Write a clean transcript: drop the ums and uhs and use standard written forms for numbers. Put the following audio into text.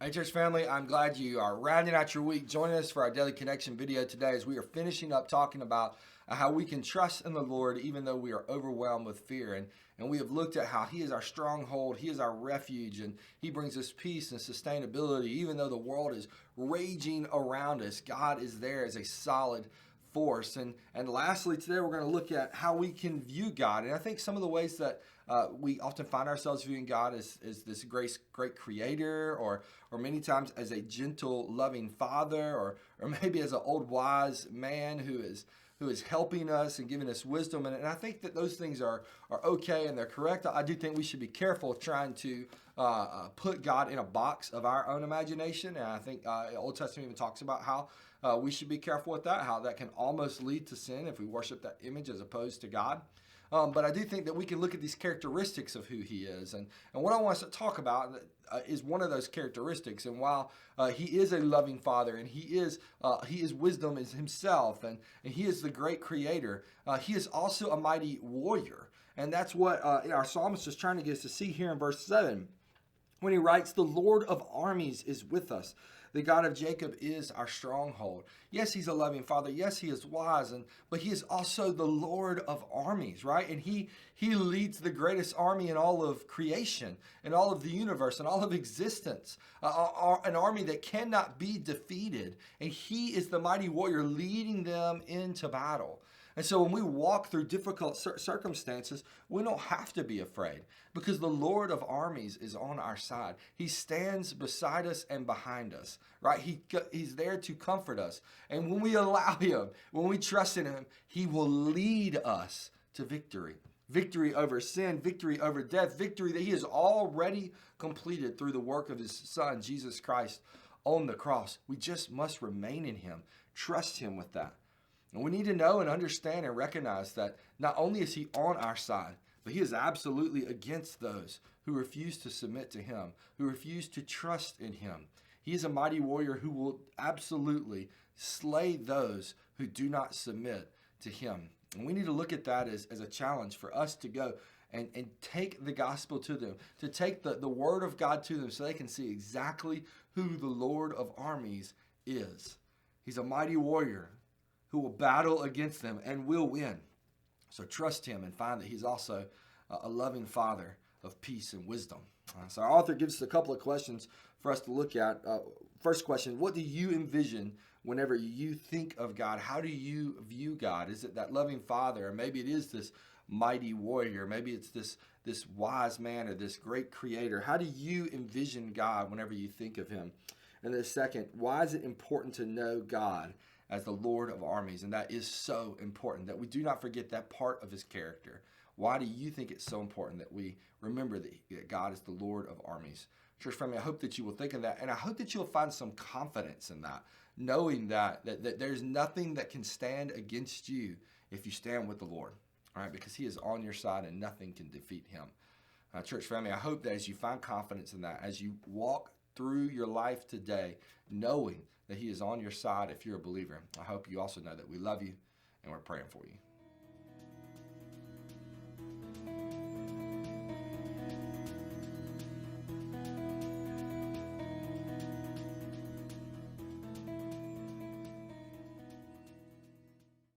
Hey, church family, I'm glad you are rounding out your week. Join us for our Daily Connection video today as we are finishing up talking about how we can trust in the Lord even though we are overwhelmed with fear. And we have looked at how He is our stronghold, He is our refuge, and He brings us peace and sustainability. Even though the world is raging around us, God is there as a solid force. And lastly, today we're going to look at how we can view God. And I think some of the ways that we often find ourselves viewing God as this great creator, or many times as a gentle, loving father, or maybe as an old wise man who is helping us and giving us wisdom. And I think that those things are okay and they're correct. I do think we should be careful of trying to put God in a box of our own imagination. And I think Old Testament even talks about how we should be careful with that, how that can almost lead to sin if we worship that image as opposed to God. But I do think that we can look at these characteristics of who He is. And what I want us to talk about is one of those characteristics. And while He is a loving Father, and He is wisdom as Himself, and He is the great creator, He is also a mighty warrior. And that's what our psalmist is trying to get us to see here in verse 7. When he writes, "The Lord of armies is with us. The God of Jacob is our stronghold." Yes, He's a loving Father. Yes, He is wise, but He is also the Lord of armies, right? And He leads the greatest army in all of creation, in all of the universe, in all of existence. An army that cannot be defeated. And He is the mighty warrior leading them into battle. And so when we walk through difficult circumstances, we don't have to be afraid because the Lord of armies is on our side. He stands beside us and behind us, right? He's there to comfort us. And when we allow Him, when we trust in Him, He will lead us to victory. Victory over sin, victory over death, victory that He has already completed through the work of His Son, Jesus Christ, on the cross. We just must remain in Him, trust Him with that. And we need to know and understand and recognize that not only is He on our side, but He is absolutely against those who refuse to submit to Him, who refuse to trust in Him. He is a mighty warrior who will absolutely slay those who do not submit to Him. And we need to look at that as a challenge for us to go and take the gospel to them, to take the word of God to them so they can see exactly who the Lord of armies is. He's a mighty warrior who will battle against them and will win. So trust Him and find that He's also a loving Father of peace and wisdom. So our author gives us a couple of questions for us to look at. First question, what do you envision whenever you think of God? How do you view God? Is it that loving Father? Or maybe it is this mighty warrior. Maybe it's this wise man or this great creator. How do you envision God whenever you think of Him? And then second, why is it important to know God as the Lord of armies? And that is so important that we do not forget that part of His character. Why do you think it's so important that we remember that God is the Lord of armies? Church family, I hope that you will think of that, and I hope that you'll find some confidence in that, knowing that there's nothing that can stand against you if you stand with the Lord, all right? Because He is on your side and nothing can defeat Him. Church family, I hope that as you find confidence in that, as you walk through your life today, knowing that He is on your side if you're a believer, I hope you also know that we love you and we're praying for you.